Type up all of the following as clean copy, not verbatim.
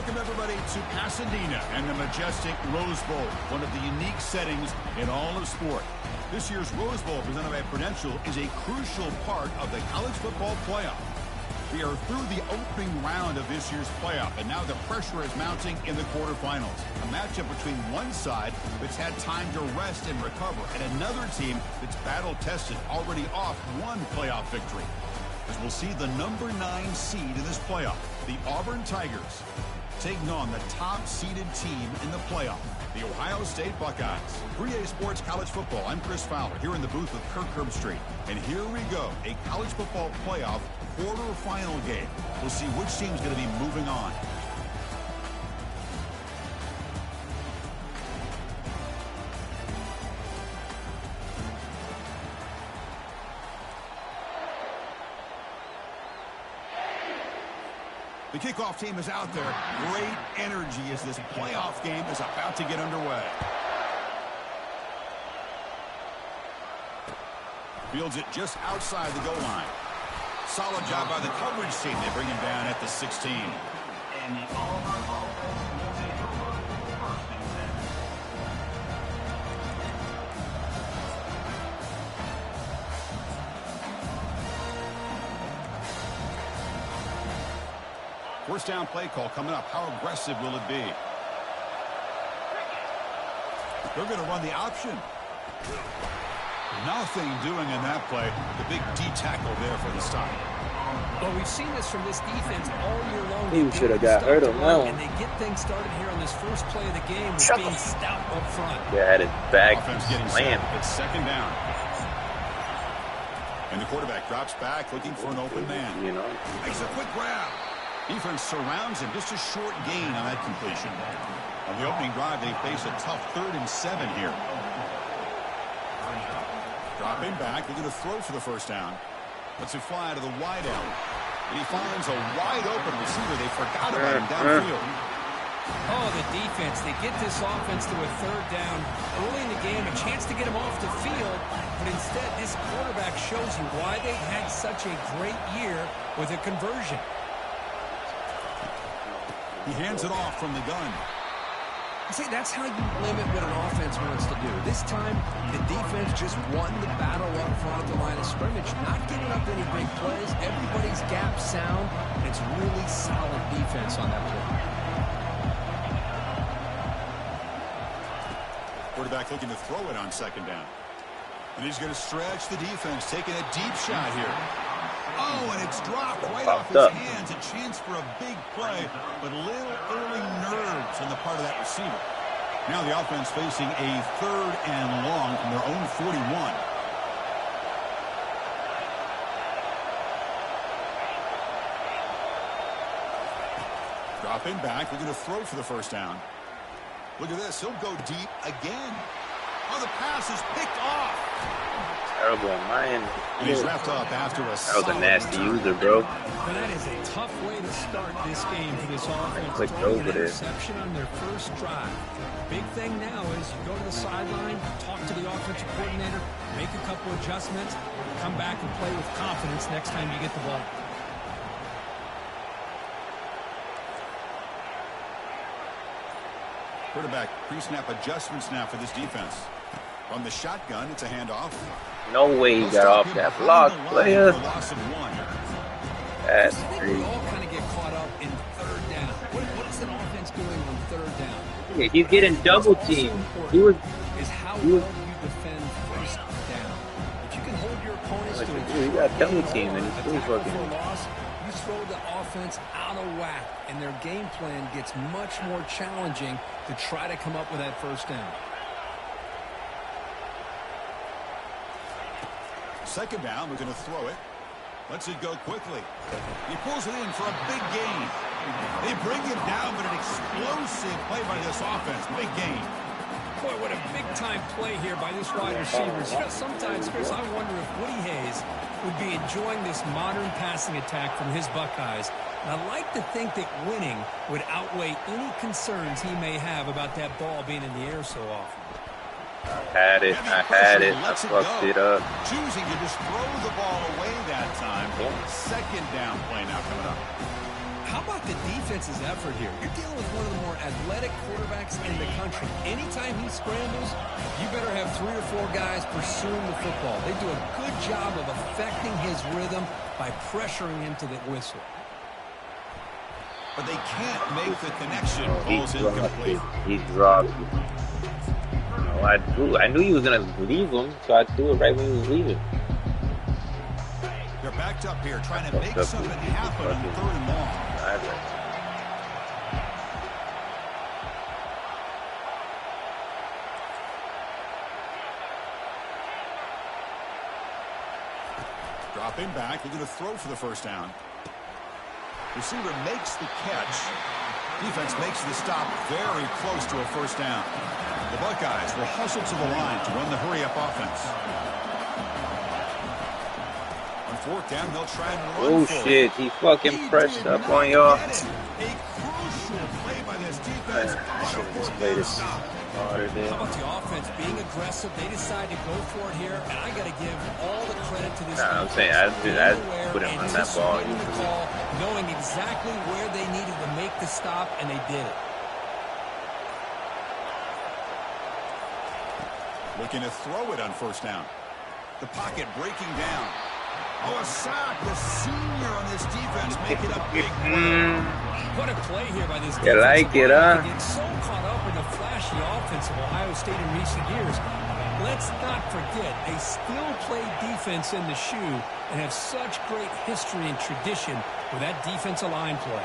Welcome, everybody, to Pasadena and the majestic Rose Bowl, one of the unique settings in all of sport. This year's Rose Bowl, presented by Prudential, is a crucial part of the college football playoff. We are through the opening round of this year's playoff, and now the pressure is mounting in the quarterfinals. A matchup between one side that's had time to rest and recover, and another team that's battle-tested, already off one playoff victory. As we'll see the number 9 seed in this playoff, the Auburn Tigers, taking on the top-seeded team in the playoff, the Ohio State Buckeyes. 3A Sports College Football. I'm Chris Fowler here in the booth with Kirk Herbstreit. And here we go, a college football playoff quarterfinal game. We'll see which team's going to be moving on. The kickoff team is out there. Great energy as this playoff game is about to get underway. Fields it just outside the goal line. Solid job by the coverage team. They bring him down at the 16. And the Auburn offense will take over first and 10. First down play call coming up. How aggressive will it be? They're going to run the option. Nothing doing in that play. The big D tackle there for the stop. Well, we've seen this from this defense all year long. He should have got hurt on that one. And they get things started here on this first play of the game with being stout up front. Yeah, had his back slammed. It's second down. And the quarterback drops back looking for an open man. You know, makes a quick grab. Defense surrounds him. Just a short gain on that completion. On the opening drive, they face a tough 3rd and 7 here. Dropping back, they're going to throw for the first down. Lets it fly to the wide end. And he finds a wide open receiver. They forgot about him downfield. Oh, the defense. They get this offense to a 3rd down early in the game, a chance to get him off the field. But instead, this quarterback shows you why they had such a great year with a conversion. He hands it off from the gun. See, that's how you limit what an offense wants to do. This time, the defense just won the battle up front at the line of scrimmage, not giving up any big plays. Everybody's gap sound, and it's really solid defense on that play. Quarterback looking to throw it on second down. And he's going to stretch the defense, taking a deep shot here. Oh, and it's dropped right off his hands. A chance for a big play, but little early nerves on the part of that receiver. Now the offense facing a 3rd and long from their own 41. Dropping back, looking to throw for the first down. Look at this, he'll go deep again. Oh, the pass is picked off. Terrible on my end. And he's wrapped up after a That was a nasty user, bro. But that is a tough way to start this game for this offense. Clicked Throwing over an there. interception on their first drive. Big thing now is you go to the sideline, talk to the offensive coordinator, make a couple adjustments, come back and play with confidence next time you get the ball. Quarterback pre-snap adjustments now for this defense. From the shotgun, it's a handoff. No way he got off that block, player. That's crazy. We all kind of get caught up in 3rd down. What is an offense doing on 3rd down? Yeah, he's getting double teamed. He was. Is how well you defend first down. If you can hold your opponents to it, he got double teamed and he's still fucking. You throw the offense out of whack, and their game plan gets much more challenging to try to come up with that first down. Second down, we're going to throw it. Lets it go quickly. He pulls it in for a big gain. They bring him down, but an explosive play by this offense. Big gain. Boy, what a big-time play here by this wide receiver. You know, sometimes, Chris, I wonder if Woody Hayes would be enjoying this modern passing attack from his Buckeyes. And I like to think that winning would outweigh any concerns he may have about that ball being in the air so often. I had it. I fucked it up. Choosing to just throw the ball away that time. Yeah. Second down play now coming up. How about the defense's effort here? You're dealing with one of the more athletic quarterbacks in the country. Anytime he scrambles, you better have 3 or 4 guys pursuing the football. They do a good job of affecting his rhythm by pressuring him to the whistle. But they can't make the connection. Ball's incomplete. He dropped. No, I knew he was going to leave him, so I threw it right when he was leaving. They're backed up here, trying to make something happen on 3rd and long. Dropping back, looking to throw for the first down. Receiver makes the catch. Defense makes the stop very close to a first down. The Buckeyes will hustle to the line to run the hurry-up offense. On 4th down, they'll try and run. Oh, shit. He fucking pressed up on y'all. A crucial play by this defense. This play is harder than. How about the offense being aggressive? They decide to go for it here, and I got to give all the credit to this. Nah, I'm saying I put him on that ball. Knowing exactly where they needed to make the stop, and they did it. Looking to throw it on 1st down. The pocket breaking down. Oh, a sack. The senior on this defense making a big play. What a play here by this defense. You like it, huh? They get so caught up in the flashy offense of Ohio State in recent years. Let's not forget, they still play defense in the shoe and have such great history and tradition with that defensive line play.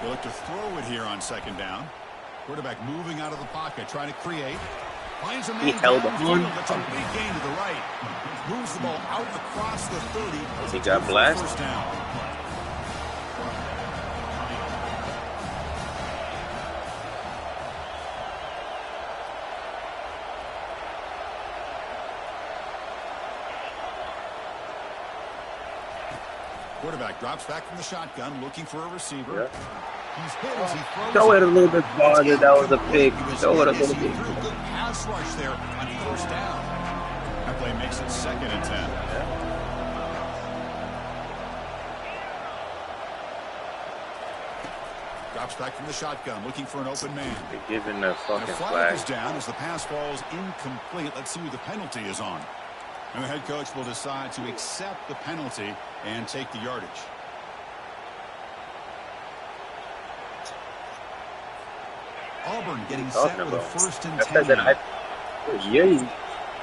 They look to throw it here on 2nd down. Quarterback moving out of the pocket, trying to create. Finds a man. He held on. That's a big gain to the right. Moves the ball out across the 30. He got blasted. First down. Quarterback drops back from the shotgun, looking for a receiver. Yeah. He's hit as he throws. Throw it a little bit farther. That was a pick. Throw it a little bit. Good pass rush there on 1st down. That play makes it 2nd and 10. Drops back from the shotgun, looking for an open man. They're giving the fucking The flag flag. is down as the pass falls incomplete. Let's see who the penalty is on. And the head coach will decide to accept the penalty and take the yardage. Auburn getting set with a 1st and 10.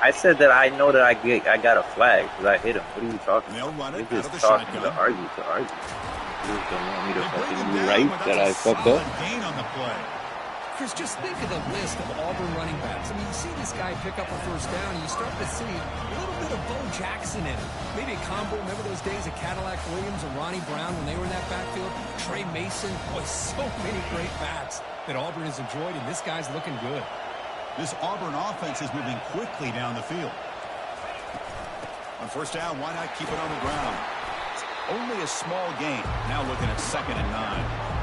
I said that I know that I got a flag because I hit him. What are you talking They'll about? run it You're out of just the talking shotgun. to argue. You just don't want me to They bring fucking him be down, right but that I that's a fucked solid up. gain on the play. Chris, just think of the list of Auburn running backs. I mean, you see this guy pick up a 1st down, and you start to see a little bit of Bo Jackson in it. Maybe a combo. Remember those days of Cadillac Williams and Ronnie Brown when they were in that backfield? Trey Mason. Boy, so many great backs that Auburn has enjoyed, and this guy's looking good. This Auburn offense is moving quickly down the field. On 1st down, why not keep it on the ground? Only a small gain. Now looking at 2nd and 9.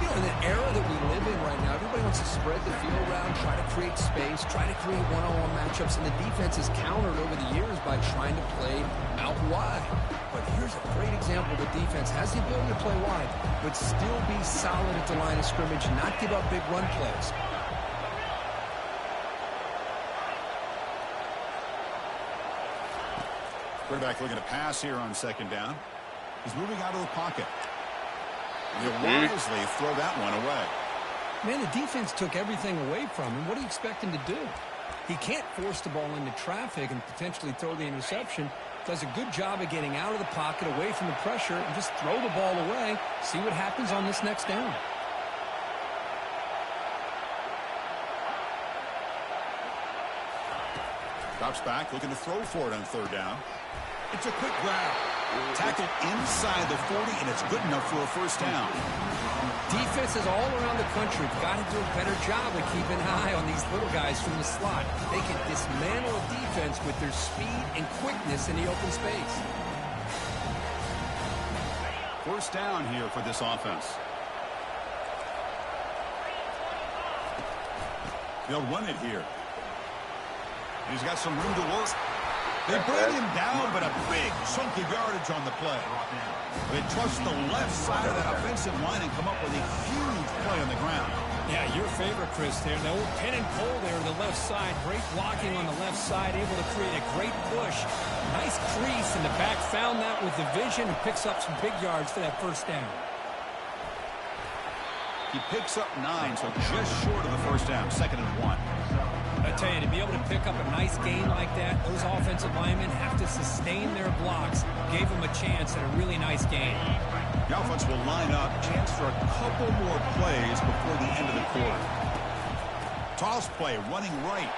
You know, in the era that we live in right now, everybody wants to spread the field around, try to create space, try to create one-on-one matchups, and the defense has countered over the years by trying to play out wide. But here's a great example. The defense has the ability to play wide, but still be solid at the line of scrimmage and not give up big run plays. Quarterback looking to pass here on 2nd down. He's moving out of the pocket. He'll wisely throw that one away. Man, the defense took everything away from him. What do you expect him to do? He can't force the ball into traffic and potentially throw the interception. Does a good job of getting out of the pocket, away from the pressure, and just throw the ball away. See what happens on this next down. Drops back, looking to throw for it on 3rd down. It's a quick grab. Tackle inside the 40, and it's good enough for a 1st down. Defenses all around the country have got to do a better job of keeping an eye on these little guys from the slot. They can dismantle a defense with their speed and quickness in the open space. 1st down here for this offense. They'll run it here. He's got some room to work. They bring him down, but a big chunk of yardage on the play. They trust the left side of that offensive line and come up with a huge play on the ground. Yeah, your favorite, Chris, there. The old pin and pull there to the left side. Great blocking on the left side, able to create a great push. Nice crease, and the back found that with the vision and picks up some big yards for that first down. He picks up 9, so just short of the first down, 2nd and 1. I tell you, to be able to pick up a nice gain like that, those offensive linemen have to sustain their blocks. Gave them a chance at a really nice game. The offense will line up, chance for a couple more plays before the end of the quarter. Toss play, running right.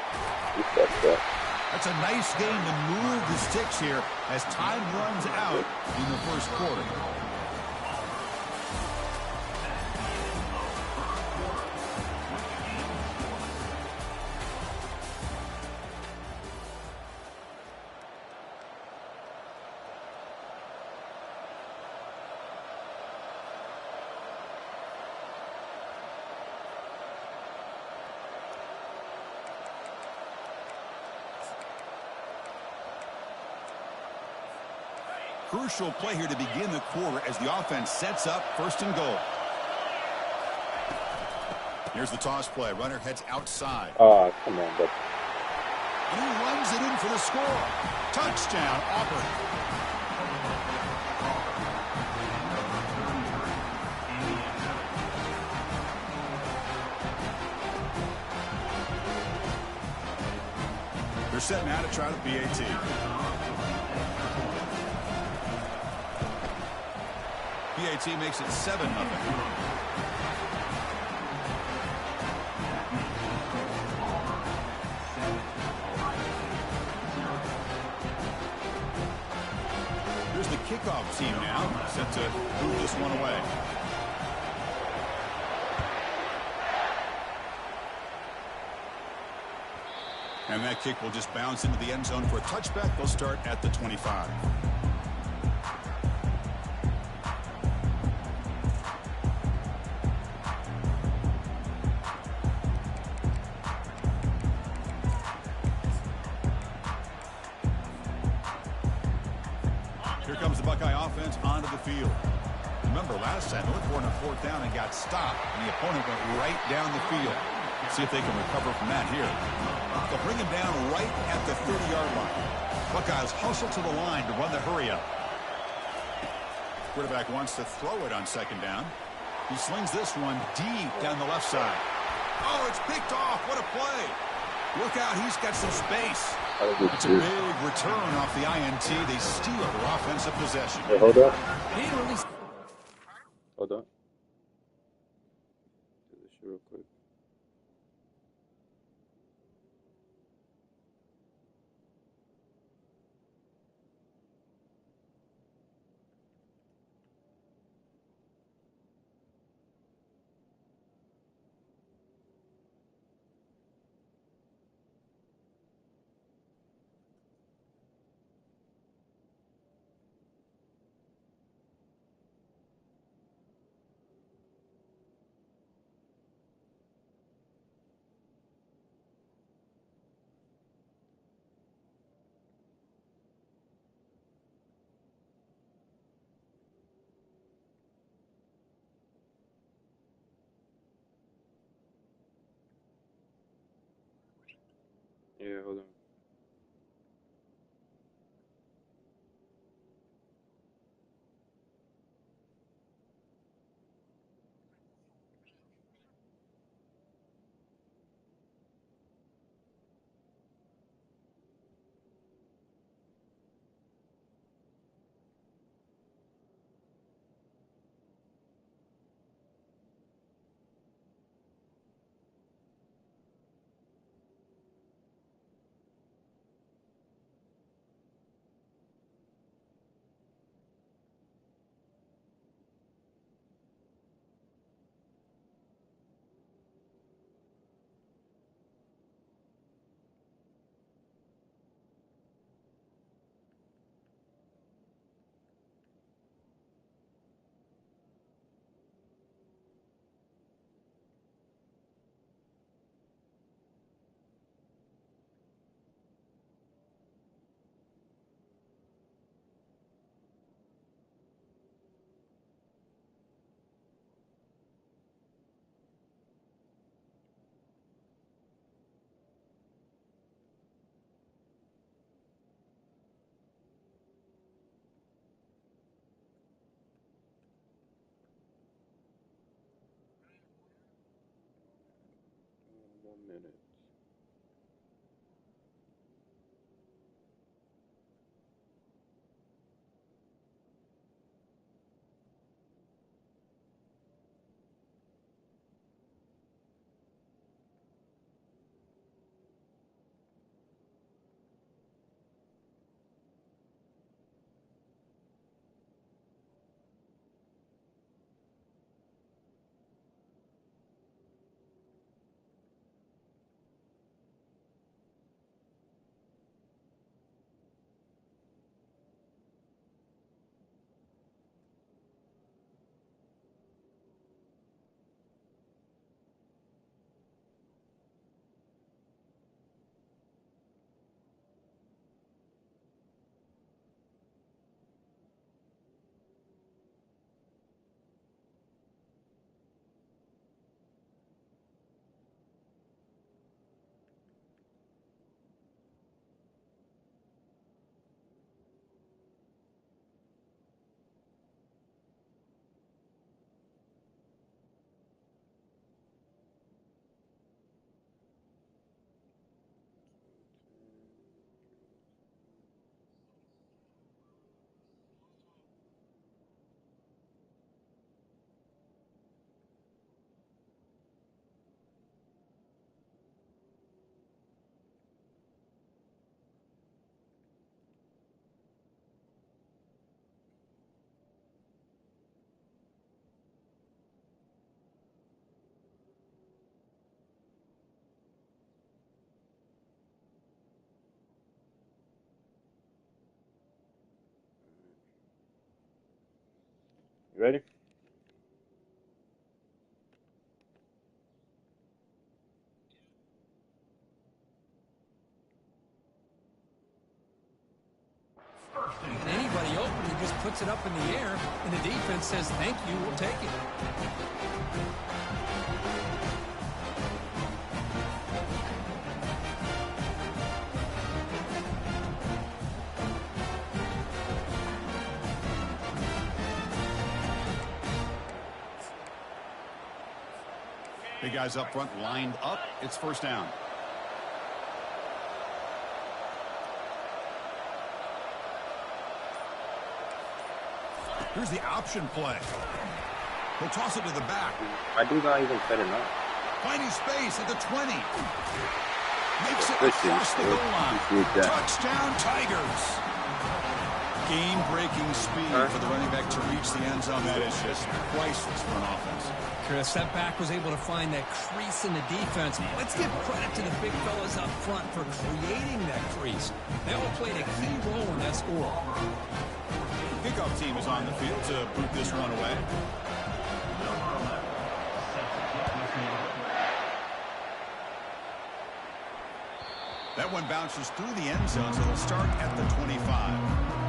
That's a nice game to move the sticks here as time runs out in the first quarter. Crucial play here to begin the quarter as the offense sets up 1st and goal. Here's the toss play. Runner heads outside. Oh, come on, but And he runs it in for the score. Touchdown, Auburn. They're set now to try the PAT. PAT makes it 7-0. Here's the kickoff team now, set to move this one away. And that kick will just bounce into the end zone for a touchback. They'll start at the 25. Here comes the Buckeye offense onto the field. Remember last time, they were on a 4th down and got stopped, and the opponent went right down the field. Let's see if they can recover from that here. They'll bring him down right at the 30-yard line. Buckeyes hustle to the line to run the hurry-up. Quarterback wants to throw it on 2nd down. He slings this one deep down the left side. Oh, it's picked off. What a play. Look out, he's got some space. It's a big return off the INT. They steal their offensive possession. Hey, hold on. Hold on. Do this real quick. Yeah, hold on. minutes. You ready? And anybody open, he just puts it up in the air, and the defense says, thank you, we'll take it. Big guys up front lined up. It's first down. Here's the option play. He'll toss it to the back. I do not even set it up. Finding space at the 20. Makes it across the goal line. Touchdown, Tigers. Game-breaking speed for the running back to reach the end zone. That is just priceless for an offense. Chris, that back was able to find that crease in the defense. Let's give credit to the big fellas up front for creating that crease. They all played a key role in that score. Kickoff team is on the field to boot this one away. That one bounces through the end zone, so it'll start at the 25.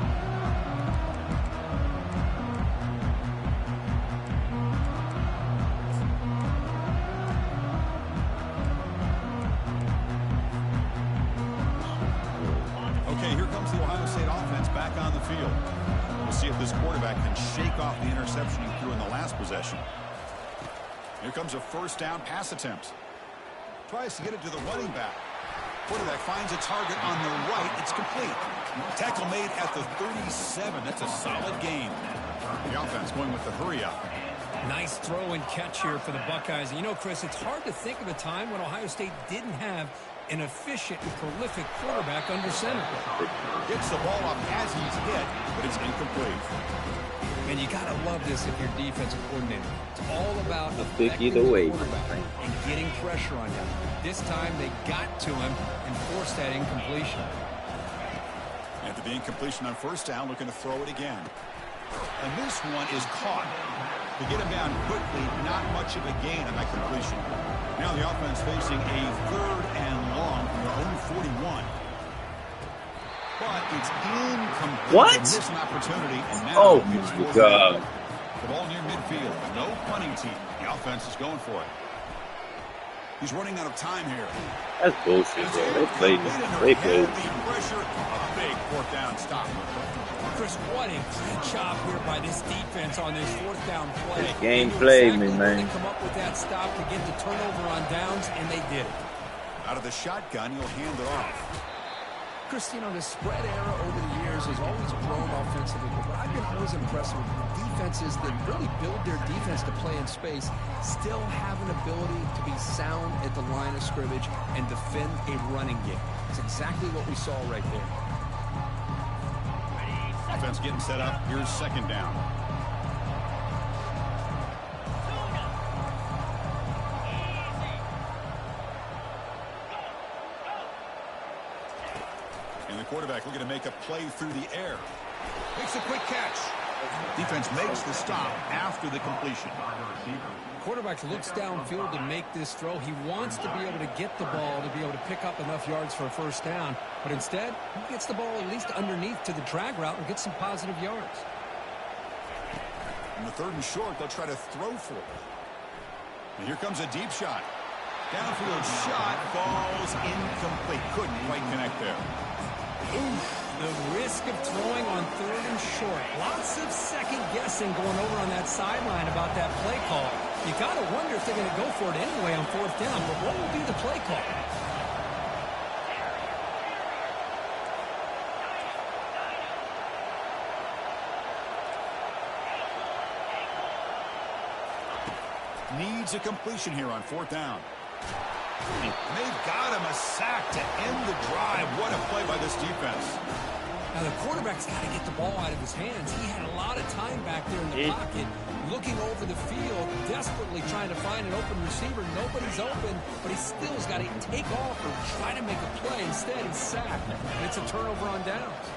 See if this quarterback can shake off the interception he threw in the last possession. Here comes a first down pass attempt. Tries to get it to the running back. Quarterback finds a target on the right. It's complete. Tackle made at the 37. That's a solid gain. The offense going with the hurry up. Nice throw and catch here for the Buckeyes. And you know, Chris, it's hard to think of a time when Ohio State didn't have an efficient and prolific quarterback under center. Gets the ball up as he's hit, but it's incomplete. And you got to love this if you're defensive coordinator. It's all about affecting the quarterback and getting pressure on him. This time they got to him and forced that incompletion. After the incompletion on first down, looking to throw it again. And this one is caught. To get him down quickly, not much of a gain on that completion. Now the offense facing a 3rd and long from their own 41. But it's incomplete. What? Missed an opportunity, and now it's my God. The ball near midfield. No punting team. The offense is going for it. He's running out of time here. That's bullshit, bro. They played. The pressure, a big 4th down stop. Chris, what a great job here by this defense on this 4th down play. This game played me, man. They come up with that stop to get the turnover on downs, and they did it. Out of the shotgun, he'll hand it off. Chris, you know, the spread era over the years has always grown offensively, but what I've been always impressed with defenses that really build their defense to play in space still have an ability to be sound at the line of scrimmage and defend a running game. It's exactly what we saw right there. Offense getting set up. Here's second down. And the quarterback looking to make a play through the air. Makes a quick catch. Defense makes the stop after the completion. Quarterback looks downfield to make this throw. He wants to be able to get the ball to be able to pick up enough yards for a first down. But instead, he gets the ball at least underneath to the drag route and gets some positive yards. On the 3rd and short, they'll try to throw for it. And here comes a deep shot. Downfield shot falls incomplete. Couldn't quite connect there. Oof. The risk of throwing on 3rd and short. Lots of second guessing going over on that sideline about that play call. You got to wonder if they're going to go for it anyway on 4th down, but what will be the play call? Needs a completion here on 4th down. They've got him a sack to end the drive. What a play by this defense. Now, the quarterback's got to get the ball out of his hands. He had a lot of time back there in the pocket, looking over the field, desperately trying to find an open receiver. Nobody's open, but he still has got to take off or try to make a play. Instead, he's sacked, and it's a turnover on downs.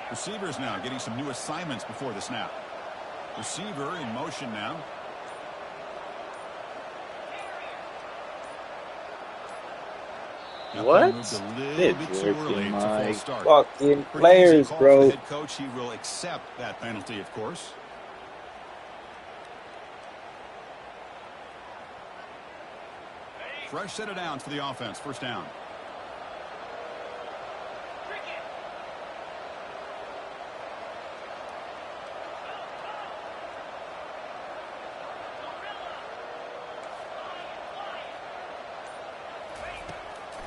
Receivers now getting some new assignments before the snap. Receiver in motion now. What? My fucking players, bro. Head coach, he will accept that penalty, of course. Fresh set of downs for the offense. First down.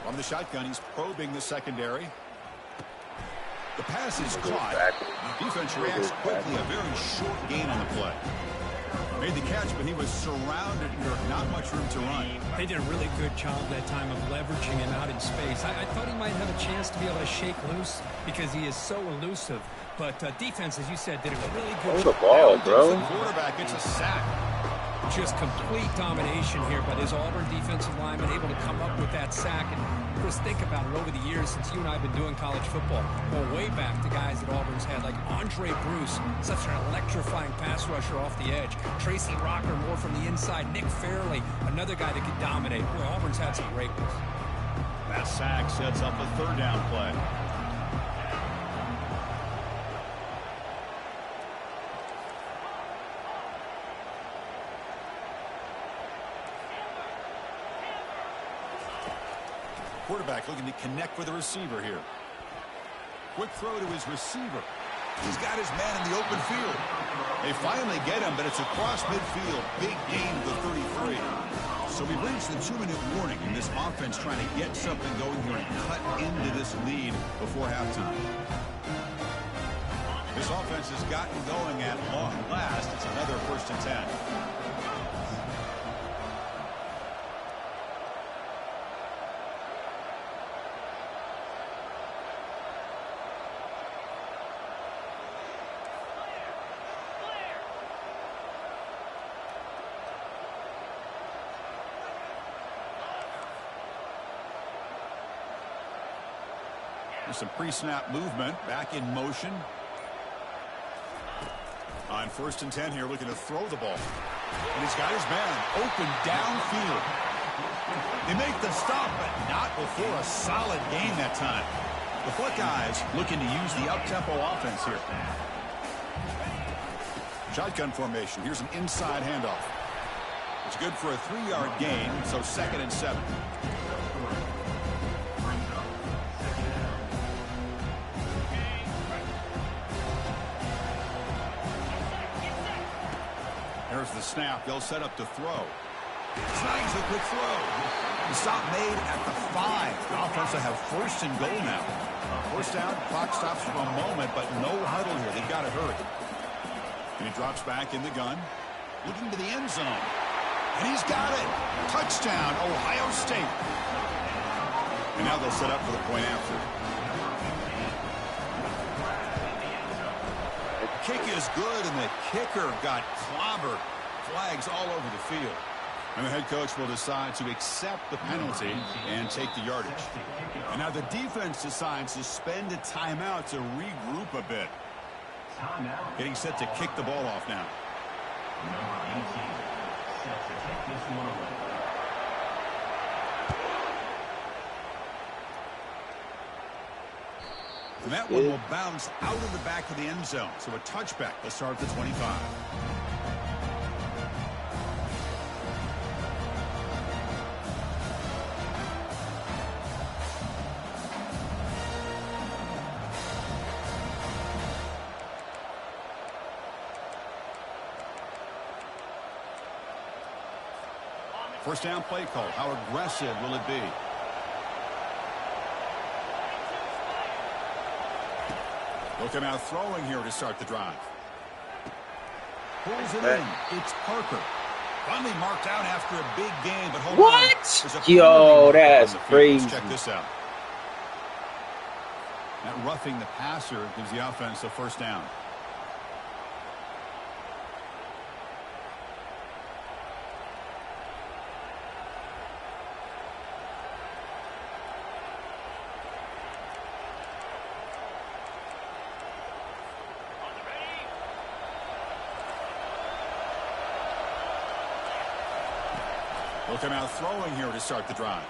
From the shotgun, he's probing the secondary. The pass is caught. Defense reacts quickly. A very short gain on the play. Made the catch, but he was surrounded. Not much room to run. They did a really good job that time of leveraging him out in space. I thought he might have a chance to be able to shake loose because he is so elusive. But defense, as you said, did a really good job. The ball, bro. The quarterback gets a sack. Just complete domination here by this Auburn defensive lineman, able to come up with that sack. And Chris, think about it over the years since you and I have been doing college football. Going way back to guys that Auburn's had, like Andre Bruce, such an electrifying pass rusher off the edge. Tracy Rocker, more from the inside. Nick Fairley, another guy that could dominate. Boy, Auburn's had some great ones. That sack sets up the 3rd down play. Quarterback looking to connect with the receiver here. Quick throw to his receiver. He's got his man in the open field. They finally get him, but it's across midfield. Big gain to the 33. So we reached the 2-minute warning, and this offense trying to get something going here and cut into this lead before halftime. This offense has gotten going at long last. It's another 1st and 10. Some pre-snap movement, back in motion. On 1st and 10 here, looking to throw the ball. And he's got his man open downfield. They make the stop, but not before a solid gain that time. The Buckeyes looking to use the up-tempo offense here. Shotgun formation. Here's an inside handoff. It's good for a 3-yard gain, so 2nd and 7. There's the snap. They'll set up to throw. Snags a quick throw. The stop made at the 5. The offense will have first and goal now. First down, clock stops for a moment, but no huddle here. They've got to hurry. And he drops back in the gun, looking to the end zone. And he's got it. Touchdown, Ohio State. And now they'll set up for the point after. The kick is good, and the kicker got clobbered. Flags all over the field. And the head coach will decide to accept the penalty and take the yardage. And now the defense decides to spend a timeout to regroup a bit. Getting set to kick the ball off now. Number 18 set to take this one away. And that one will bounce out of the back of the end zone. So a touchback. They'll start at the 25. First down play call. How aggressive will it be? They'll come out throwing here to start the drive. Pulls it in. It's Parker. Finally marked out after a big game, but hold on. What? Yo, that's crazy. Check this out. That roughing the passer gives the offense a first down. They'll come out throwing here to start the drive.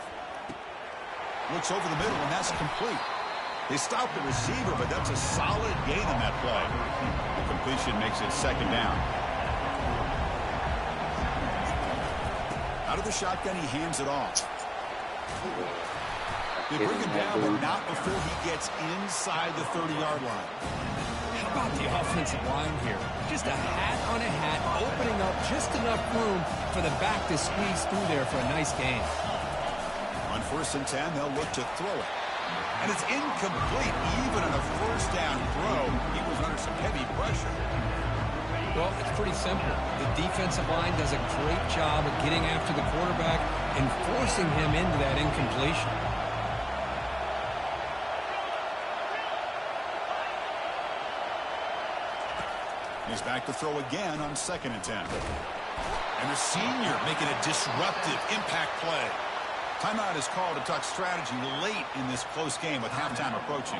Looks over the middle, and that's complete. They stopped the receiver, but that's a solid gain on that play. The completion makes it second down. Out of the shotgun, he hands it off. They bring him down, but not before he gets inside the 30-yard line. How about the offensive line here? Just a hat on a hat, opening up just enough room for the back to squeeze through there for a nice gain. On 1st and 10, they'll look to throw it. And it's incomplete. Even on a first down throw, he was under some heavy pressure. Well, it's pretty simple. The defensive line does a great job of getting after the quarterback and forcing him into that incompletion. He's back to throw again on 2nd and 10. And the senior making a disruptive impact play. Timeout is called to talk strategy late in this close game with halftime approaching.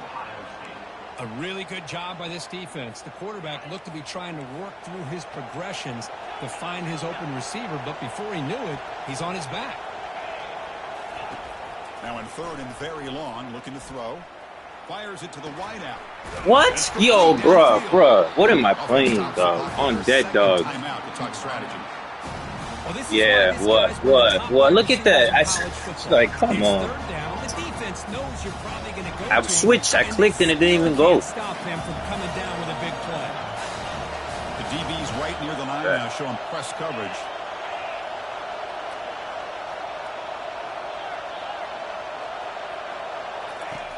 A really good job by this defense. The quarterback looked to be trying to work through his progressions to find his open receiver, but before he knew it, he's on his back. Now in 3rd and very long, looking to throw. Fires it to the wideout. What? Yo, bruh. What am I playing, dog? On dead dog. Yeah, what? Look at that. Like, come on. I switched. I clicked and it didn't even go. Stop him from coming down with a big play. The DB's right near the line now, showing press coverage.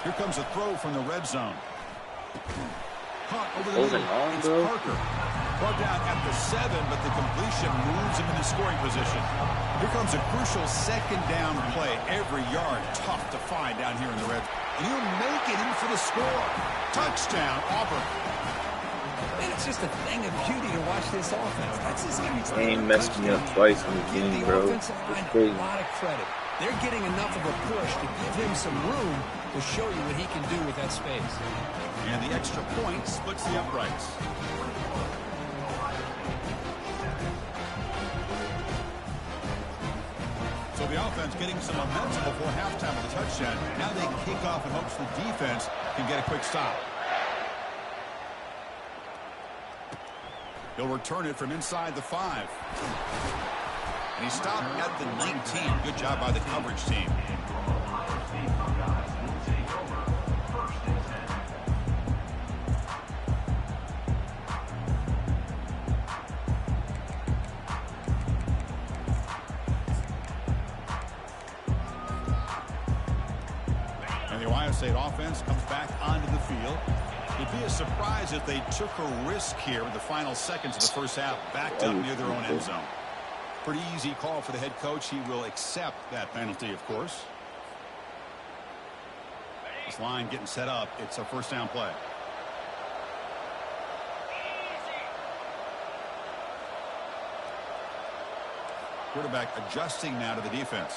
Here comes a throw from the red zone. Caught over the middle. It's Parker. Brought down at the 7, but the completion moves him into scoring position. Here comes a crucial second down play. Every yard tough to find down here in the red. And he'll make it in for the score. Touchdown, Auburn. Man, it's just a thing of beauty to watch this offense. That's his guy's game messed me up twice in the game, bro. It's crazy. A lot of credit. They're getting enough of a push to give him some room to show you what he can do with that space. And the extra point splits the uprights. So the offense getting some momentum before halftime with a touchdown. Now they kick off in hopes the defense can get a quick stop. He'll return it from inside the 5. And he stopped at the 19. Good job by the coverage team. And the Ohio State offense comes back onto the field. It'd be a surprise if they took a risk here in the final seconds of the first half, backed up near their own end zone. Pretty easy call for the head coach. He will accept that penalty, of course. This line getting set up. It's a first down play. Quarterback adjusting now to the defense.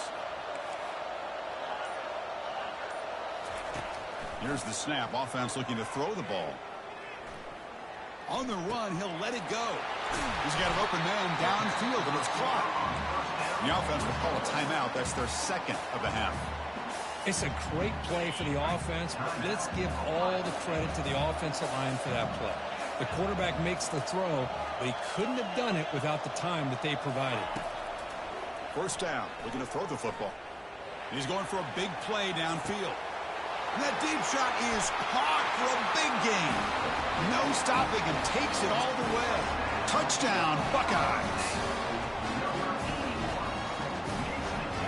Here's the snap. Offense looking to throw the ball. On the run, he'll let it go. He's got an open man downfield, and it's caught. The offense will call a timeout. That's their second of the half. It's a great play for the offense, but let's give all the credit to the offensive line for that play. The quarterback makes the throw, but he couldn't have done it without the time that they provided. First down, looking to throw the football. He's going for a big play downfield. And that deep shot is caught for a big gain. No stopping him, takes it all the way. Touchdown, Buckeyes.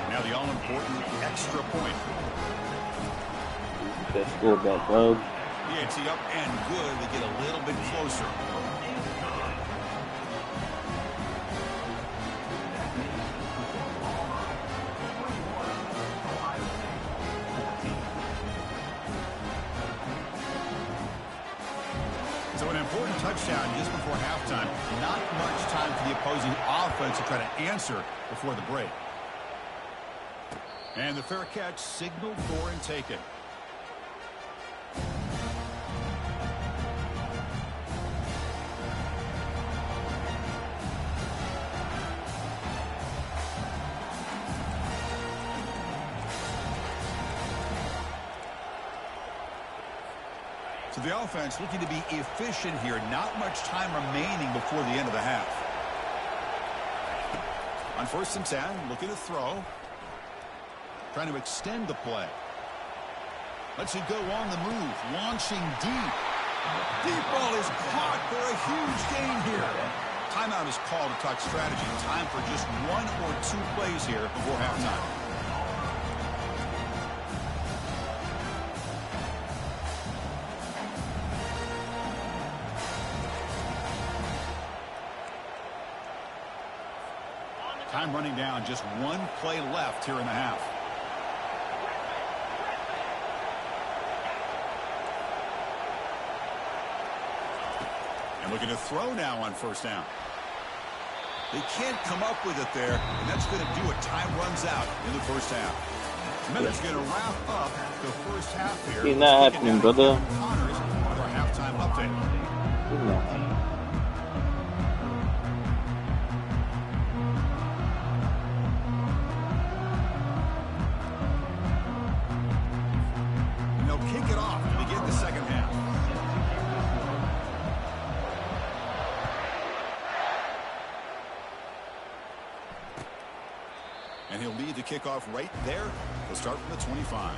Now the all-important extra point. That score back, bro. Yeah, it's up and good. They get a little bit closer. So an important touchdown just before halftime. Not much time for the opposing offense to try to answer before the break. And the fair catch signaled for and taken. So the offense looking to be efficient here. Not much time remaining before the end of the half. On 1st and 10, looking to throw. Trying to extend the play. Lets it go on the move. Launching deep. Deep ball is caught for a huge gain here. Timeout is called to talk strategy. Time for just 1 or 2 plays here before halftime. Time running down. Just 1 play left here in the half. And looking to throw now on 1st down. They can't come up with it there, and that's going to do it. Time runs out in the 1st half. And then it's going to wrap up the 1st half here. It's not happening, brother. Connors with our halftime update. And he'll lead the kickoff right there. He'll start from the 25.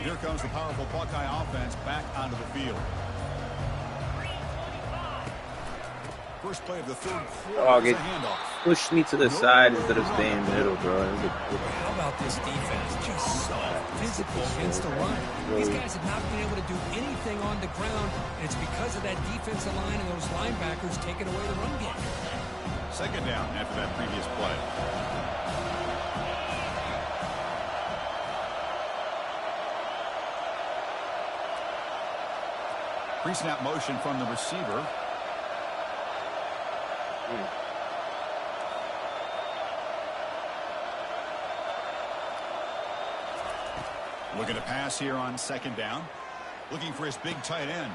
Here comes the powerful Buckeye offense back onto the field. First play of the 3rd quarter. Oh, get pushed me to the side instead of staying in the middle, bro. How about this defense? Just so physical against the run. These guys have not been able to do anything on the ground, and it's because of that defensive line and those linebackers taking away the run game. 2nd down after that previous play. Pre-snap motion from the receiver. Looking to pass here on 2nd down. Looking for his big tight end.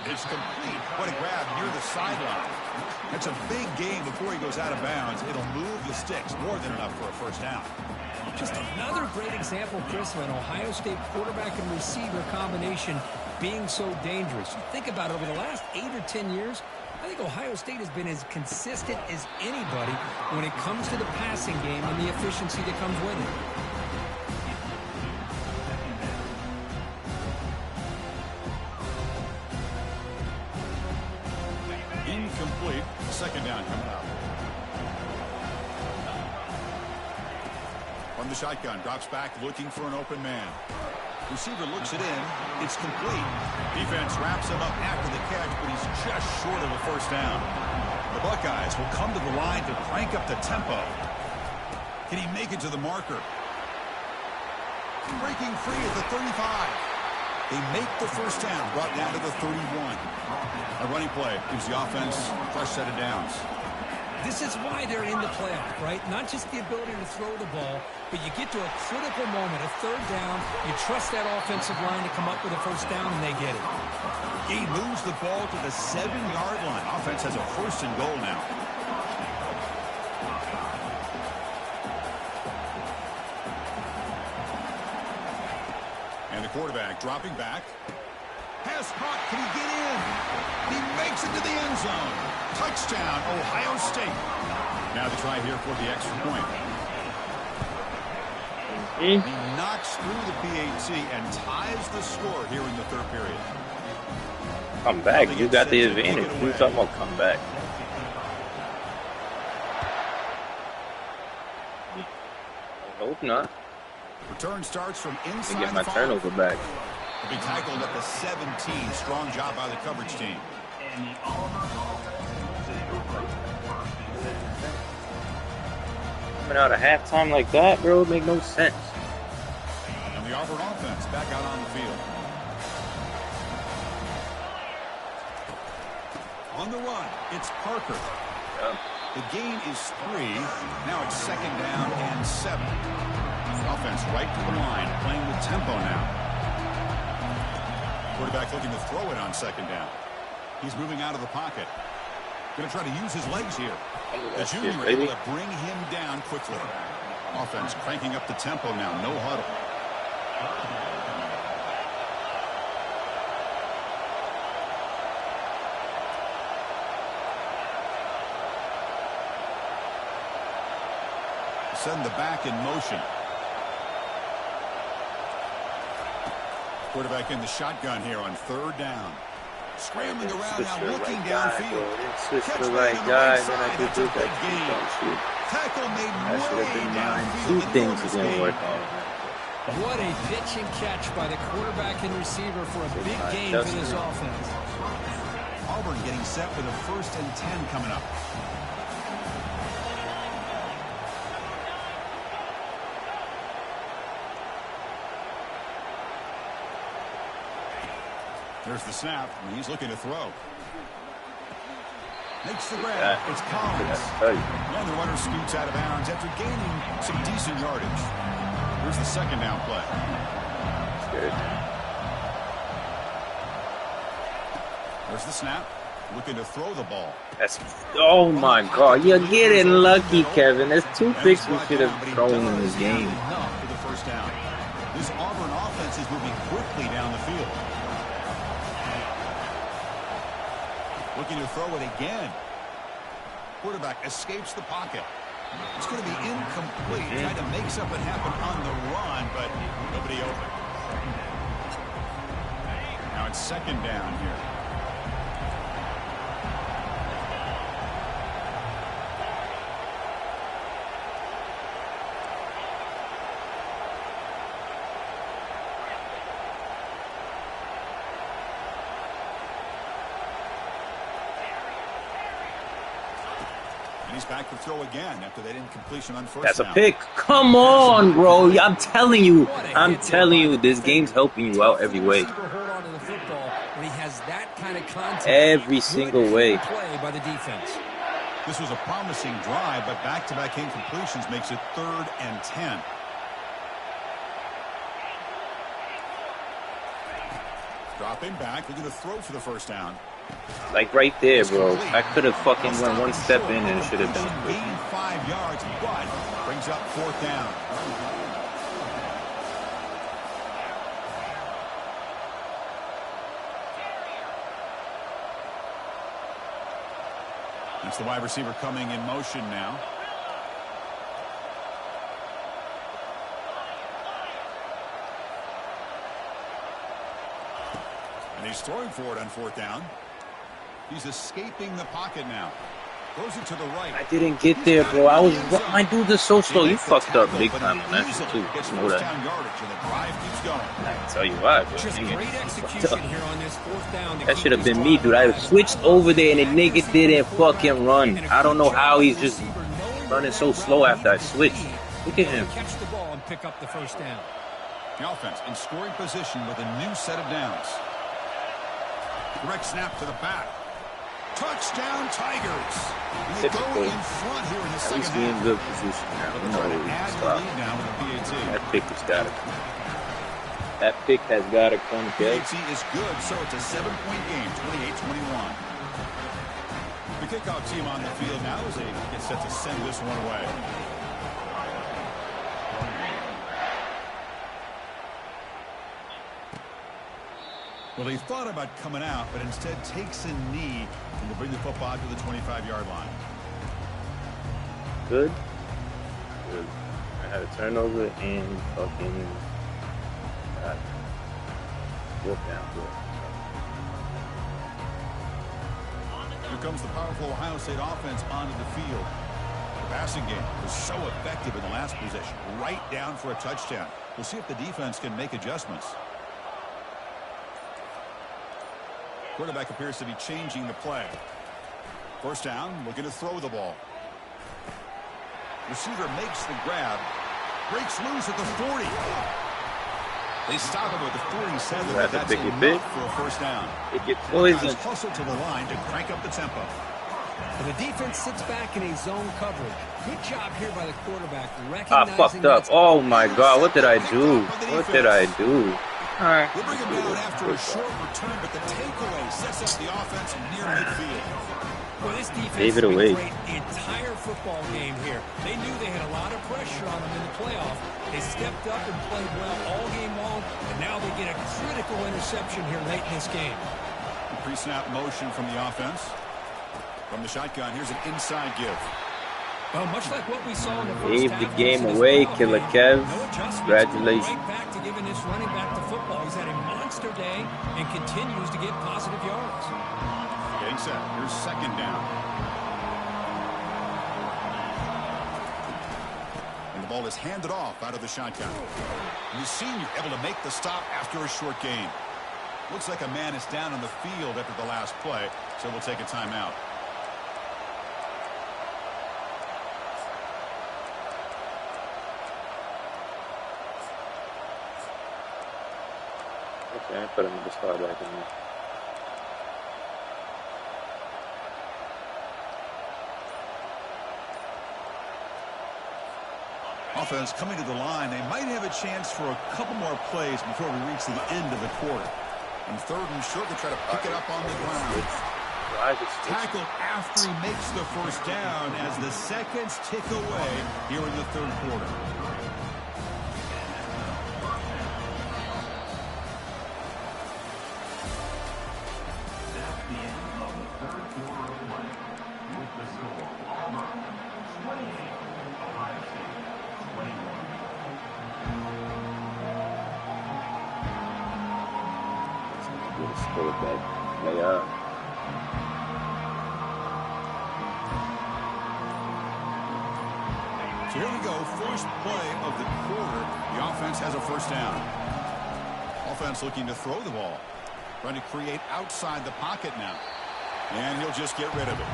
It's complete. What a grab near the sideline. That's a big gain before he goes out of bounds. It'll move the sticks. More than enough for a 1st down. Just another great example, Chris, of an Ohio State quarterback and receiver combination being so dangerous. You think about it, over the last 8 or 10 years, I think think Ohio State has been as consistent as anybody when it comes to the passing game and the efficiency that comes with it. Incomplete. Second down coming up. From the shotgun, drops back looking for an open man. Receiver looks it in. It's complete. Defense wraps him up after the catch, but he's just short of a first down. The Buckeyes will come to the line to crank up the tempo. Can he make it to the marker? Breaking free at the 35. They make the first down, brought down to the 31. A running play gives the offense a fresh set of downs. This is why they're in the playoff, right? Not just the ability to throw the ball, but you get to a critical moment, a third down, you trust that offensive line to come up with a first down, and they get it. He moves the ball to the 7-yard line. Offense has a first and goal now. And the quarterback dropping back. Pass caught. Can he get in? He makes it to the end zone. Touchdown, Ohio State. Now they try here for the extra point. He knocks through the PAT and ties the score here in the third period. Come back. You got the advantage. Who's talking about come back? I hope not. Return starts from inside. Let me get my turnover back. He'll be tackled at the 17. Strong job by the coverage team. Coming out of halftime like that, bro, it make no sense. And the Auburn offense back out on the field. On the run, it's Parker. Yeah. The gain is 3. Now it's second down and 7. Offense right to the line, playing with tempo now. Quarterback looking to throw it on second down. He's moving out of the pocket. Going to try to use his legs here. The junior able to bring him down quickly. Offense cranking up the tempo now. No huddle. Send the back in motion. Quarterback in the shotgun here on third down. Scrambling around now, looking downfield. Switch to the right guy, then I could do that. Tackle made That should have been mine. Two things is going to work on. What a pitch and catch by the quarterback and receiver for a big gain for this offense. Auburn getting set with a first and 10 coming up. There's the snap, and he's looking to throw. Makes the grab. It's Collins. And the runner scoots out of bounds after gaining some decent yardage. Here's the second down play. Good. There's the snap. Looking to throw the ball. That's, oh my God, you're getting lucky, Kevin. There's 2 picks we should have thrown in this game. Enough for the first down. This Auburn offense is moving quickly down the field. Looking to throw it again. Quarterback escapes the pocket. It's going to be incomplete. Trying to make something happen on the run, but nobody open. Now it's second down here. He's back to throw again after that incompletion on first That's down. a pick. Come on, bro. I'm telling you, this game's helping you out every way. Every single way. By the defense. This was a promising drive, but back-to-back incompletions makes it 3rd and 10. Dropping back, looking to throw for the first down. Like right there, bro. I could have fucking went one step in and it should have been. Gained 5 yards, but brings up 4th down. That's the wide receiver coming in motion now. And he's throwing for it on 4th down. He's escaping the pocket now. Throws it to the right. I didn't get there, bro. My dude is so slow. You fucked up big time on that too. Gets You know that. down yardage, and the drive keeps going. I can tell you why, bro. Just great execution here on this 4th down. That should have been me, dude. I switched over there and the nigga didn't fucking run. I don't know how he's just running so slow after I switched. Look at him. Catch the ball and pick up the 1st down. The offense in scoring position with a new set of downs. Direct snap to the back. Touchdown, Tigers. They go in front here in the second half. At least we in good position now. We know where we can stop. That pick has got to come. That pick has got to come, Kev. PAT is good, so it's a 7-point game, 28-21. The kickoff team on the field now as they get set to send this one away. Well, he thought about coming out, but instead takes a knee and will bring the football to the 25-yard line. Good. I had a turnover and fucking fourth down. Here comes the powerful Ohio State offense onto the field. The passing game was so effective in the last possession, right down for a touchdown. We'll see if the defense can make adjustments. Quarterback appears to be changing the play. 1st down, looking to throw the ball. Receiver makes the grab. Breaks loose at the 40. They stop him at the 47. That's enough for a 1st down. Guys hustle to the line to crank up the tempo. And the defense sits back in a zone coverage. Good job here by the quarterback. I fucked up. Oh my God, what did I do? What did I do? All right. We'll bring him down after a short return, but the takeaway sets up the offense near midfield. Well, this defense gave it away the entire football game here. They knew they had a lot of pressure on them in the playoff. They stepped up and played well all game long, and now they get a critical interception here late in this game. Pre-snap motion from the offense. From the shotgun, here's an inside give. Well, much like what we saw in the first Gave half, the game away, Killer Kev. Congratulations. Right back to giving this running back the football. He's had a monster day and continues to get positive yards. Getting set. Here's 2nd down. And the ball is handed off out of the shotgun. And the senior able to make the stop after a short gain. Looks like a man is down on the field after the last play, so we'll take a timeout. Okay, I put him in the start back in there. Offense coming to the line. They might have a chance for a couple more plays before we reach the end of the quarter. And 3rd and short, they try to pick it up on the ground. Tackled after he makes the 1st down as the seconds tick away here in the 3rd quarter. So here we go, first play of the quarter. The offense has a 1st down. Offense looking to throw the ball. Trying to create outside the pocket now. And he'll just get rid of it.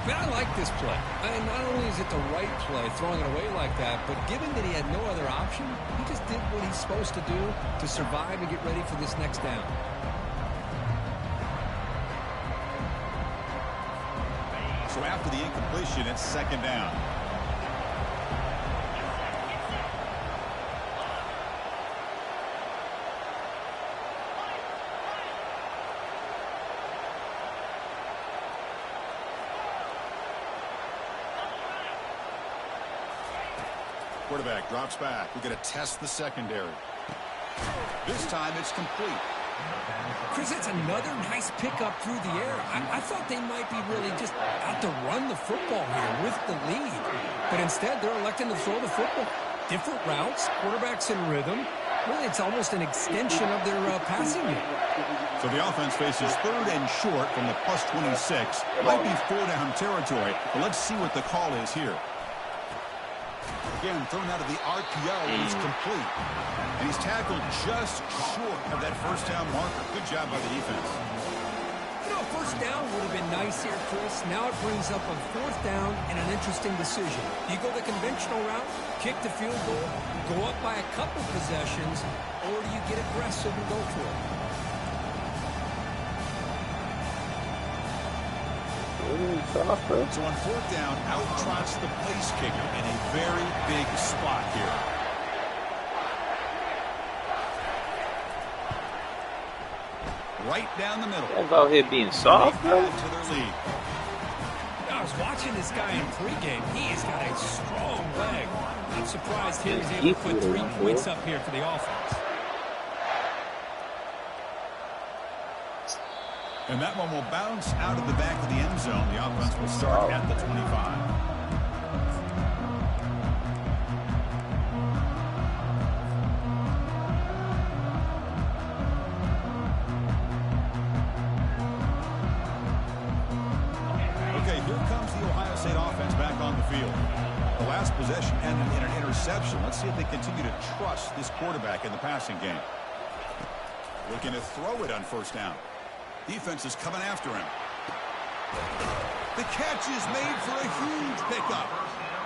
Man, I like this play. And not only is it the right play, throwing it away like that, but given that he had no other option, he just did what he's supposed to do to survive and get ready for this next down. So after the incompletion, it's 2nd down. Quarterback drops back. We're going to test the secondary. This time it's complete. Chris, that's another nice pickup through the air. I thought they might be really just out to run the football here with the lead. But instead, they're electing to throw the football. Different routes, quarterbacks in rhythm. Really, it's almost an extension of their passing game. So the offense faces 3rd and short from the plus 26. Might be 4-down territory, but let's see what the call is here. Again, thrown out of the RPO, he's complete. And he's tackled just short of that first down marker. Good job by the defense. You know, first down would have been nice here, Chris. Now it brings up a 4th down and an interesting decision. Do you go the conventional route, kick the field goal, go up by a couple possessions, or do you get aggressive and go for it? So on 4th down, out trots the place kicker in a very big spot here. Right down the middle. That's out here being soft, to their lead. I was watching this guy in pregame. He has got a strong leg. I'm surprised he was able to put 3 points up here for the offense. And that one will bounce out of the back of the end zone. The offense will start at the 25. Okay, here comes the Ohio State offense back on the field. The last possession ended in an interception. Let's see if they continue to trust this quarterback in the passing game. Looking to throw it on 1st down. Defense is coming after him. The catch is made for a huge pickup.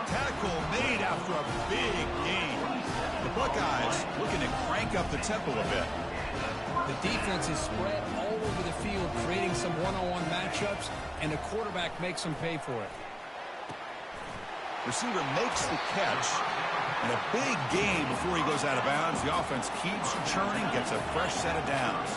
Tackle made after a big gain. The Buckeyes looking to crank up the tempo a bit. The defense is spread all over the field, creating some one-on-one matchups, and the quarterback makes them pay for it. Receiver makes the catch, and a big gain before he goes out of bounds. The offense keeps churning, gets a fresh set of downs.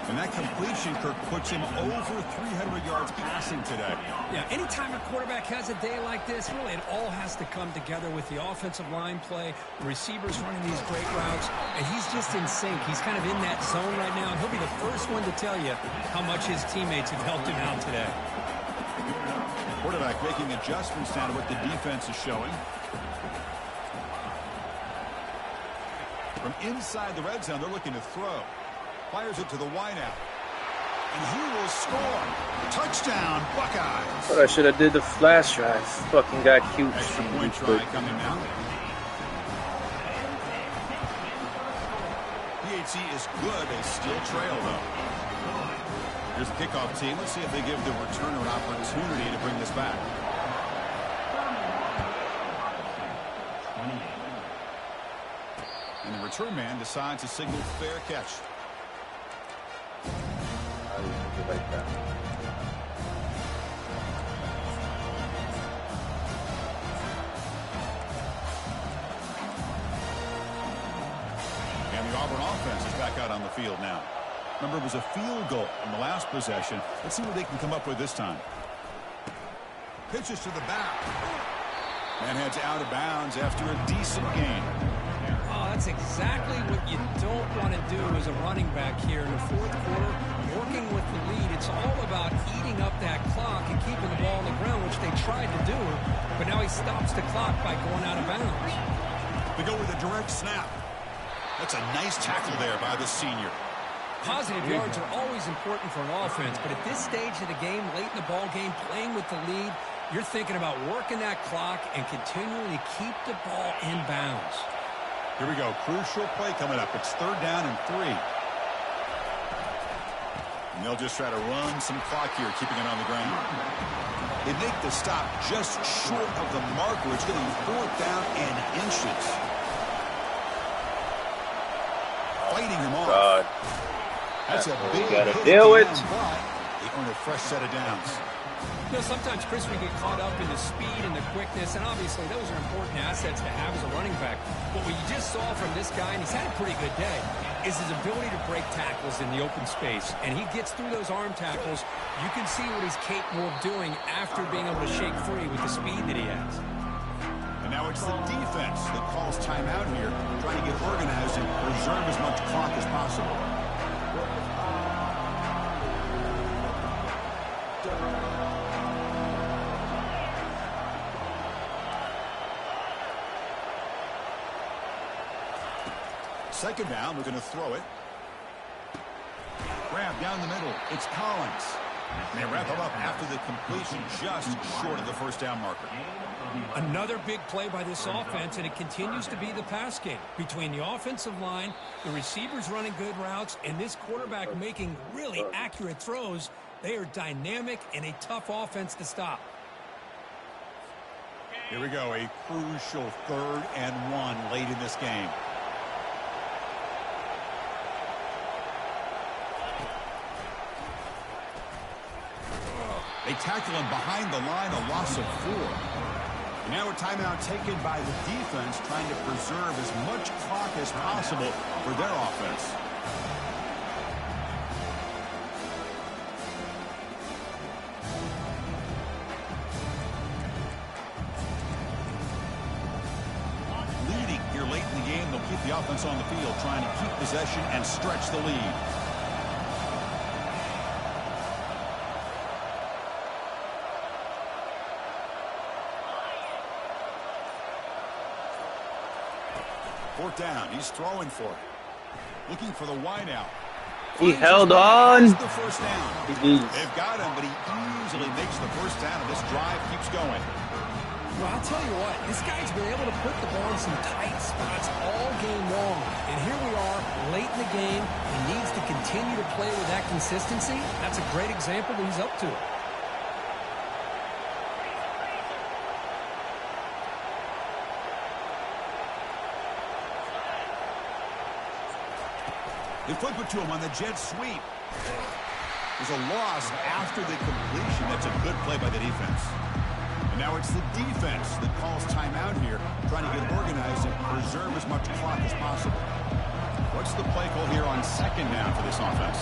And that completion, Kirk, puts him over 300 yards passing today. Yeah, anytime a quarterback has a day like this, really it all has to come together with the offensive line play, the receivers running these great routes, and he's just in sync. He's kind of in that zone right now, and he'll be the first one to tell you how much his teammates have helped him out today. Quarterback making adjustments now to what the defense is showing. From inside the red zone, they're looking to throw. Fires it to the wideout. And he will score. Touchdown, Buckeyes. But I should have did the flash drive. Fucking got cute. Extra point try coming now. PHC is good. They still trail, though. Here's the kickoff team. Let's see if they give the returner an opportunity to bring this back. And the return man decides to signal fair catch. Like that. And the Auburn offense is back out on the field now. Remember, it was a field goal in the last possession. Let's see what they can come up with this time. Pitches to the back. And heads out of bounds after a decent gain. Oh, that's exactly what you don't want to do as a running back here in the 4th quarter. Working with the lead, it's all about eating up that clock and keeping the ball on the ground, which they tried to do, but now he stops the clock by going out of bounds. They go with a direct snap. That's a nice tackle there by the senior. Positive yards are always important for an offense, but at this stage of the game, late in the ball game, playing with the lead, you're thinking about working that clock and continuing to keep the ball in bounds. Here we go. Crucial play coming up. It's 3rd down and 3. And they'll just try to run some clock here, keeping it on the ground. They make the stop just short of the marker. It's going to be 4th down and inches. Fighting him off. God. That's a big gotta hit deal with. but they earn a fresh set of downs. You know, sometimes, Chris, we get caught up in the speed and the quickness, and obviously those are important assets to have as a running back. But what you just saw from this guy, and he's had a pretty good day, is his ability to break tackles in the open space. And he gets through those arm tackles. You can see what he's capable of doing after being able to shake free with the speed that he has. And now it's the defense that calls timeout here, trying to get organized and preserve as much clock as possible. Second down, we're going to throw it. Grab down the middle. It's Collins. And they wrap him up after the completion, just short of the first down marker. Another big play by this offense, and it continues to be the pass game. Between the offensive line, the receivers running good routes, and this quarterback making really accurate throws, they are dynamic and a tough offense to stop. Here we go, a crucial 3rd and 1 late in this game. They tackle him behind the line, a loss of 4. And now a timeout taken by the defense, trying to preserve as much clock as possible for their offense. Leading here late in the game, they'll keep the offense on the field, trying to keep possession and stretch the lead. Fourth down. He's throwing for it. Looking for the wideout. He held on. The first down. They've got him, but he easily makes the first down, and this drive keeps going. Well, I'll tell you what, this guy's been able to put the ball in some tight spots all game long. And here we are, late in the game. He needs to continue to play with that consistency. That's a great example that he's up to it. They flip it to him on the jet sweep. There's a loss after the completion. That's a good play by the defense. And now it's the defense that calls timeout here, trying to get organized and preserve as much clock as possible. What's the play call here on second down for this offense?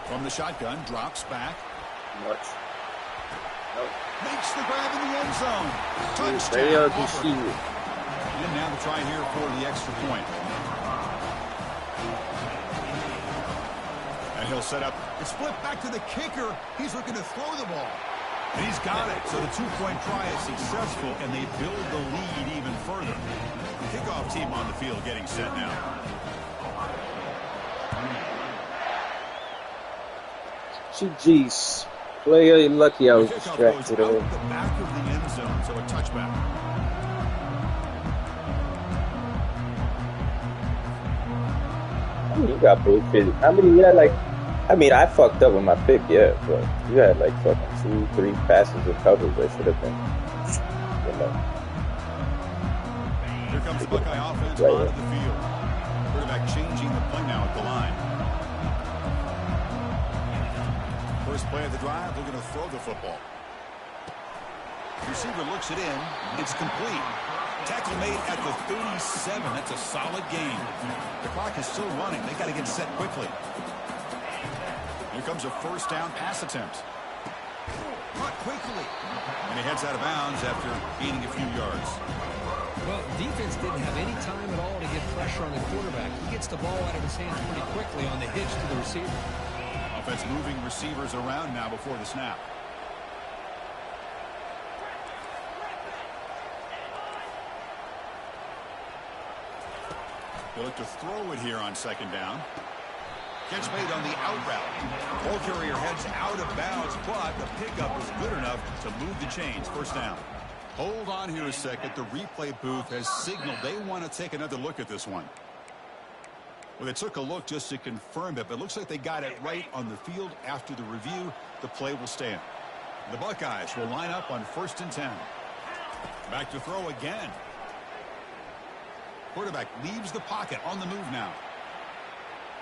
From the shotgun, drops back. Much. Nope. Makes the grab in the end zone. Touchdown. And now the try here for the extra point. And he'll set up. It's flipped back to the kicker. He's looking to throw the ball. And he's got it. So the two-point try is successful, and they build the lead even further. The kickoff team on the field getting set now. Jeez. Player, you're lucky I was distracted. Out the back of the end zone, so a touchback. I mean, you got bullshit. How many you had, like, I mean, I fucked up with my pick, yeah, but you had, like, fucking 2-3 passes of coverage that should have been, you know. Here comes the Buckeye offense onto the field. Quarterback changing the play now at the line. First play of the drive, they're going to throw the football. Receiver looks it in. It's complete. Tackle made at the 37. That's a solid gain. The clock is still running. They got to get set quickly. Here comes a first down pass attempt. Caught quickly. And he heads out of bounds after gaining a few yards. Well, defense didn't have any time at all to get pressure on the quarterback. He gets the ball out of his hands pretty quickly on the hitch to the receiver. Offense moving receivers around now before the snap. They look to throw it here on second down. Catch made on the out route. Ball carrier heads out of bounds, but the pickup is good enough to move the chains. First down. Hold on here a second. The replay booth has signaled they want to take another look at this one. Well, they took a look just to confirm it, but it looks like they got it right on the field. After the review, the play will stand. The Buckeyes will line up on 1st and 10. Back to throw again. Quarterback leaves the pocket on the move now.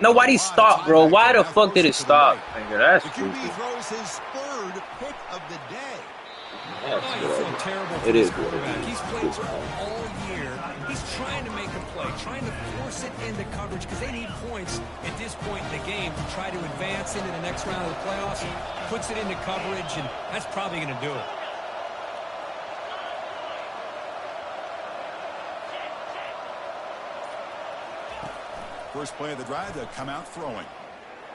Nobody stopped, bro. Why the fuck did it stop? Nigga, that's the QB throws his 3rd pick of the day. Oh, you feel terrible for this quarterback. He's played well all year. He's trying to make a play, trying to force it into coverage because they need points at this point in the game to try to advance into the next round of the playoffs. Puts it into coverage, and that's probably going to do it. First play of the drive, they'll come out throwing.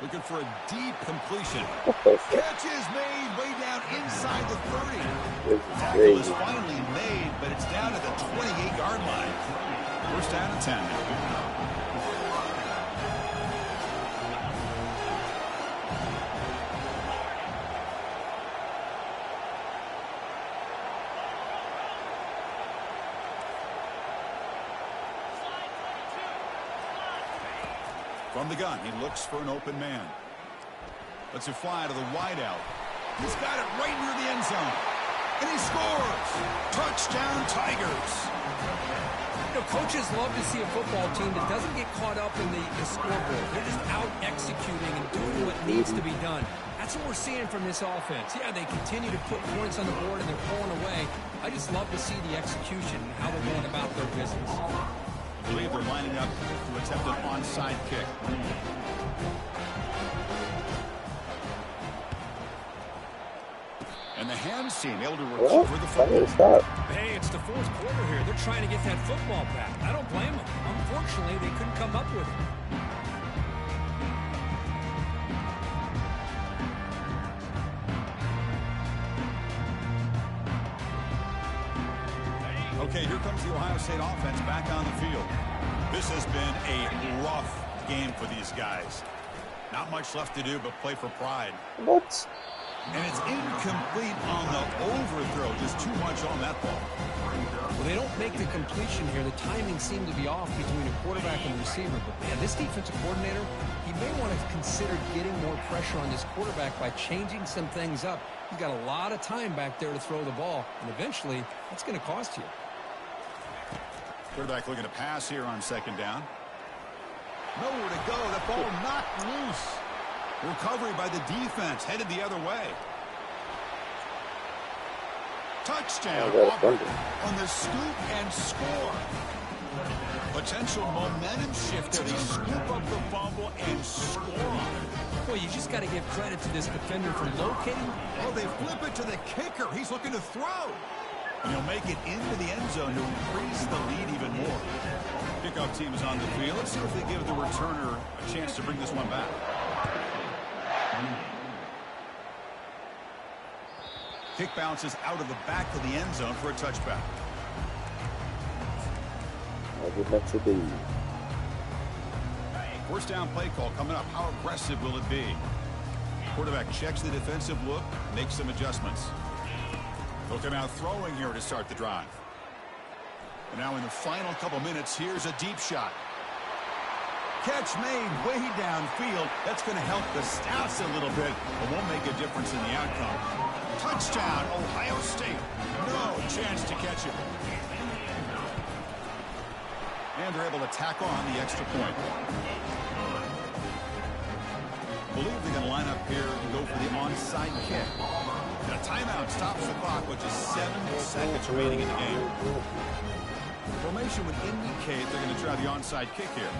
Looking for a deep completion. Catch is made way down inside the 30. Tackle is finally made, but it's down to the 28-yard line. First down and 10 now. From the gun, he looks for an open man. Lets it fly to the wideout. He's got it right near the end zone. And he scores! Touchdown, Tigers! You know, coaches love to see a football team that doesn't get caught up in the scoreboard. They're just out executing and doing what needs to be done. That's what we're seeing from this offense. Yeah, they continue to put points on the board and they're pulling away. I just love to see the execution and how they're going about their business. I believe they're lining up to attempt an onside kick. And the hands team able to recover the football. Hey, it's the fourth quarter here. They're trying to get that football back. I don't blame them. Unfortunately, they couldn't come up with it. Okay, here comes the Ohio State offense back on the field. This has been a rough game for these guys. Not much left to do but play for pride. What? And it's incomplete on the overthrow. Just too much on that ball. Well, they don't make the completion here. The timing seemed to be off between a quarterback and receiver. But, man, this defensive coordinator, he may want to consider getting more pressure on this quarterback by changing some things up. He's got a lot of time back there to throw the ball. And eventually, that's going to cost you. Quarterback looking to pass here on second down. Nowhere to go. The ball knocked loose. Recovery by the defense. Headed the other way. Touchdown. Auburn on the scoop and score. Potential momentum shifter. They scoop up the fumble and score on it. Well, you just got to give credit to this defender for locating. Oh, they flip it to the kicker. He's looking to throw. And he'll make it into the end zone to increase the lead even more. Kickoff team is on the field. Let's see if they give the returner a chance to bring this one back. Kick bounces out of the back of the end zone for a touchback. As it meant to be. First down play call coming up. How aggressive will it be? Quarterback checks the defensive look, makes some adjustments. They'll come out throwing here to start the drive. And now in the final couple minutes, here's a deep shot. Catch made way downfield. That's going to help the stats a little bit, but won't make a difference in the outcome. Touchdown, Ohio State. No chance to catch it. And they're able to tack on the extra point. Believe they're going to line up here and go for the onside kick. And a timeout stops the clock with just 7 seconds remaining in the game. Formation would indicate they're going to try the onside kick here.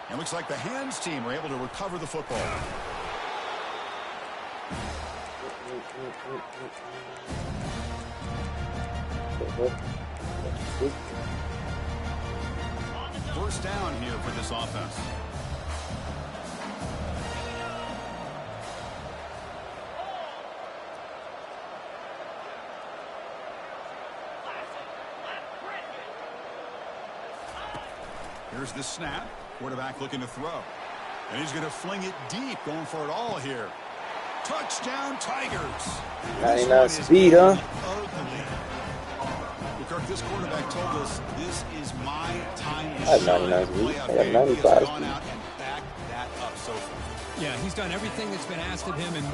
And looks like the hands team were able to recover the football. First down here for this offense. Here's the snap. Quarterback looking to throw. And he's going to fling it deep, going for it all here. Touchdown, Tigers. 99 speed, huh? Kirk, this quarterback told us this is my time to I have shine. 99 speed. I got He 95 has gone speed. out and backed that up so far. Yeah, he's done everything that's been asked of him and more.